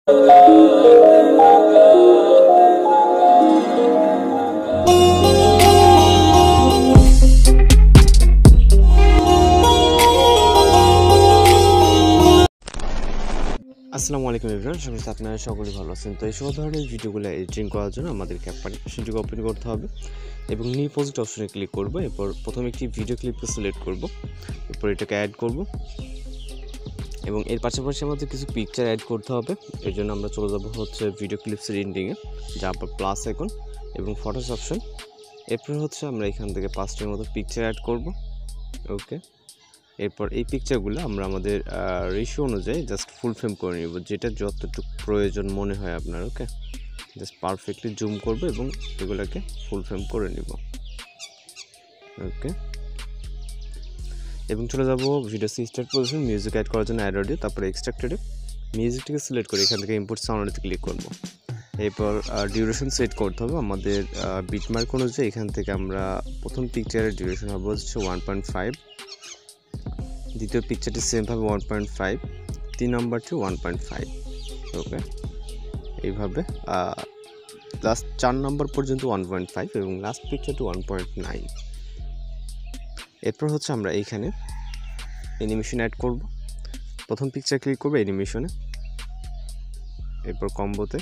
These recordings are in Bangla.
আসসালামু আলাইকুম এভরিওয়ান, সবাই আপনারা সকলেই ভালো আছেন। তো এই সব ধরনের ভিডিওগুলো এডিটিং করার জন্য আমাদেরকে অ্যাপ্লিকেশনটিকে ওপেন করতে হবে এবং নিউ প্রজেক্ট অপশনে ক্লিক করব। এরপর প্রথমে একটি ভিডিও ক্লিপকে সিলেক্ট করব, এরপর এটাকে অ্যাড করব এবং এর পাশাপাশি আমাদের কিছু পিকচার অ্যাড করতে হবে। এর জন্য আমরা চলে যাব হচ্ছে ভিডিও ক্লিপসের এন্ডিংয়ে, যা আপনার প্লাস আইকন এবং ফটোস অপশন। এরপর হচ্ছে আমরা এখান থেকে 5টার মতো পিকচার অ্যাড করব। ওকে, এরপর এই পিকচারগুলো আমরা আমাদের রেশিও অনুযায়ী জাস্ট ফুল ফ্রেম করে নিব, যেটা যতটুকু প্রয়োজন মনে হয় আপনার। ওকে, জাস্ট পারফেক্টলি জুম করব এবং এগুলোকে ফুল ফ্রেম করে নিব। ওকে, এবং চলে যাব video start position, music add করার জন্য অ্যাড অডিও, তারপরে এক্সট্রাক্টেডে মিউজিকটিকে সিলেক্ট করে এখান থেকে ইম্পোর্ট সাউন্ডে ক্লিক করব। এরপর ডিউরেশন সেট করতে হবে আমাদের বিটমার্ক অনুযায়ী। এখান থেকে আমরা প্রথম পিকচারের ডিউরেশন হবে হচ্ছে 1.5, দ্বিতীয় পিকচারটি সেমভাবে 1.5, 3 নম্বরটি 1.5। ওকে, এইভাবে লাস্ট 4 নম্বর পর্যন্ত 1.5 এবং লাস্ট পিকচারটি 1.9। এরপর হচ্ছে আমরা এইখানে অ্যানিমেশন অ্যাড করব। প্রথম পিকচার ক্লিক করব অ্যানিমেশনে, এরপর কম্বোতে,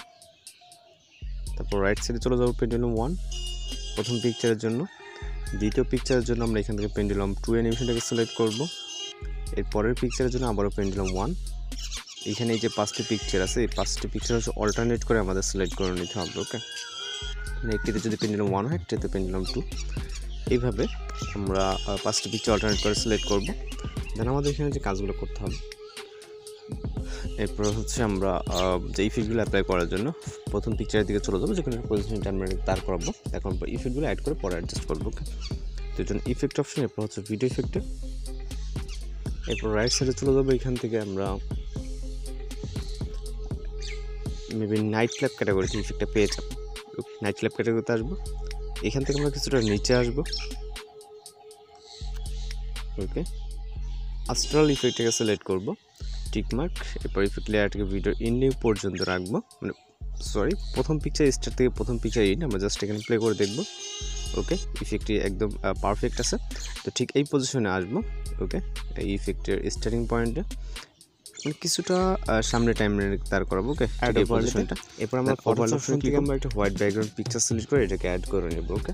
তারপর রাইট সাইডে চলে যাবো পেন্ডুলাম 1 প্রথম পিকচারের জন্য। দ্বিতীয় পিকচারের জন্য আমরা এখান থেকে পেন্ডুলাম 2 অ্যানিমেশনটাকে সিলেক্ট করব। এর পরের পিকচারের জন্য আবারও পেন্ডুলাম 1। এখানে এই যে 5টি পিকচার আছে, এই 5টি পিকচার হচ্ছে অল্টারনেট করে আমাদের সিলেক্ট করে নিতে হবে। ওকে, একটিতে যদি পেন্ডুলাম 1 হয়, একটিতে পেন্ডুলাম 2, এইভাবে আমরা 5টি পিকচার অল্টারনেট করে সিলেক্ট করব। দেন আমাদের এখানে যে কাজগুলো করতে হবে, এরপর হচ্ছে আমরা যে ইফেক্টগুলো অ্যাপ্লাই করার জন্য প্রথম পিকচারের দিকে চলে যাবো, যেখানে পজিশনটা আমরা দাঁড় করাবো। এখন ইফেক্টগুলো অ্যাড করে পরে অ্যাডজাস্ট করবো। ওকে, তো এই জন্য ইফেক্ট অপশন, এরপর হচ্ছে ভিডিও ইফেক্টে, এরপর রাইট সাইডে চলে যাবো। এখান থেকে আমরা মেবি নাইট ক্ল্যাপ ক্যাটাগরিতে ইফেক্টটা পেয়ে যাবো। নাইট ক্ল্যাপ ক্যাটাগরিতে আসবো, এখান থেকে আমরা কিছুটা নিচে আসবো। ওকে, আস্ট্রাল ইফেক্টটাকে সিলেক্ট করবো, টিকমার্ক, এরপর ইফেক্ট লেয়ারটাকে ভিডিও এন্ডিং পর্যন্ত রাখবো, মানে প্রথম পিকচার স্টার্ট থেকে প্রথম পিকচার এন্ড আমরা জাস্ট এখানে প্লে করে দেখবো। ওকে, ইফেক্টটি একদম পারফেক্ট আছে। তো ঠিক এই পজিশনে আসবো। ওকে, এই ইফেক্টের স্টার্টিং পয়েন্টে মানে কিছুটা সামনে টাইমলাইনে দাঁড় করাবো। ওকে, এই পজিশনটা। এরপর আমরা ফটোস অপশন থেকে আমরা একটা হোয়াইট ব্যাকগ্রাউন্ড পিকচার সিলেক্ট করে এটাকে অ্যাড করে নেব। ওকে,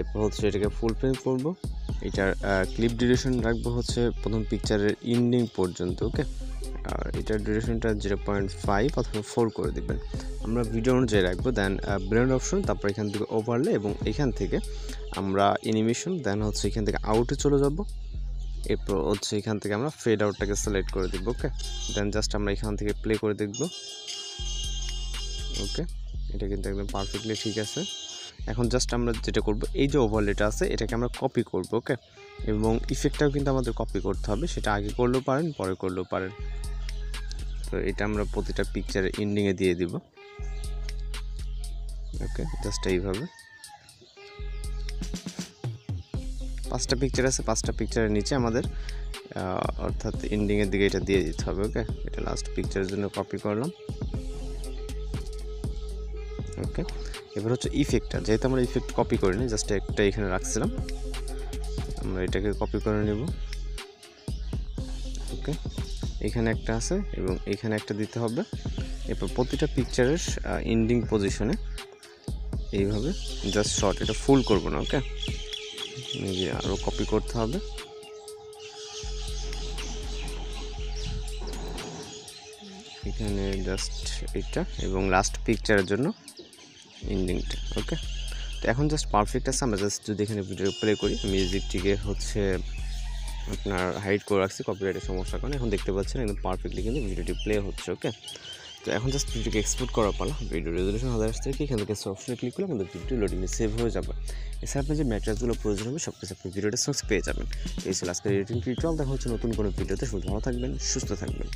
এরপর হচ্ছে এটাকে ফুল ফ্রেম করবো। এটার ক্লিপ ডিউরেশন রাখবো হচ্ছে প্রথম পিকচারের এন্ডিং পর্যন্ত। ওকে, আর এটার ডিউরেশনটা 0.5 অথবা 4 করে দেবেন, আমরা ভিডিও অনুযায়ী রাখবো। দেন ব্লেন্ড অপশন, তারপর এখান থেকে ওভারলে এবং এখান থেকে আমরা অ্যানিমেশন, দেন হচ্ছে এখান থেকে আউটে চলে যাব। এরপর হচ্ছে এখান থেকে আমরা ফেড আউটটাকে সিলেক্ট করে দেবো। ওকে, দেন জাস্ট আমরা এখান থেকে প্লে করে দেখব। ওকে, এটা কিন্তু একদম পারফেক্টলি ঠিক আছে। এখন জাস্ট আমরা যেটা করব, এই যে ওভারলেটা আছে এটাকে আমরা কপি করব। ওকে, এবং ইফেক্টটাও কিন্তু আমাদের কপি করতে হবে, সেটা আগে করলেও পারেন, পরে করলেও পারেন। তো এটা আমরা প্রতিটা পিকচারের এন্ডিংয়ে দিয়ে দিব। ওকে, জাস্ট এইভাবে 5টা পিকচার আছে, 5টা পিকচারের নিচে আমাদের অর্থাৎ এন্ডিংয়ের দিকে এটা দিয়ে দিতে হবে। ওকে, এটা লাস্ট পিকচারের জন্য কপি করলাম। ওকে, এবার হচ্ছে ইফেক্টটা, যেহেতু আমরা ইফেক্ট কপি করিনি, জাস্ট একটা এখানে রাখছিলাম, আমরা এটাকে কপি করে নেব। ওকে, এখানে একটা আছে এবং এখানে একটা দিতে হবে। এরপর প্রতিটা পিকচারের এন্ডিং পজিশনে এইভাবে জাস্ট শর্ট, এটা ফুল করব না। ওকে, নিজে আরও কপি করতে হবে। এখানে জাস্ট এটা এবং লাস্ট পিকচারের জন্য এন্ডিংটা। ওকে, তো এখন জাস্ট পারফেক্ট আছে। আমরা জাস্ট যদি এখানে ভিডিও প্লে করি, মিউজিকটিকে হচ্ছে আপনার হাইড করে রাখছি কপিরাইটের সমস্যার কারণে, এখন দেখতে পাচ্ছেন একদম পারফেক্টলি কিন্তু ভিডিওটি প্লে হচ্ছে। ওকে, তো এখন জাস্ট ভিডিওকে এক্সপোর্ট করার পালা। ভিডিও রেজলিউশন 1000 থেকে এখান থেকে অপশনে ক্লিক করলে আমাদের ভিডিও লোডিংয়ে সেভ হয়ে যাবে। এছাড়া আপনার যে ম্যাটেরিয়ালসগুলো প্রয়োজন হবে সব কিছু আপনি ভিডিওটা সঙ্গে পেয়ে যাবেন। এই ছিল আজকের এডিটিং টিউটোরিয়াল। দেখা হচ্ছে নতুন কোনো ভিডিওতে। ভালো থাকবেন, সুস্থ থাকবেন।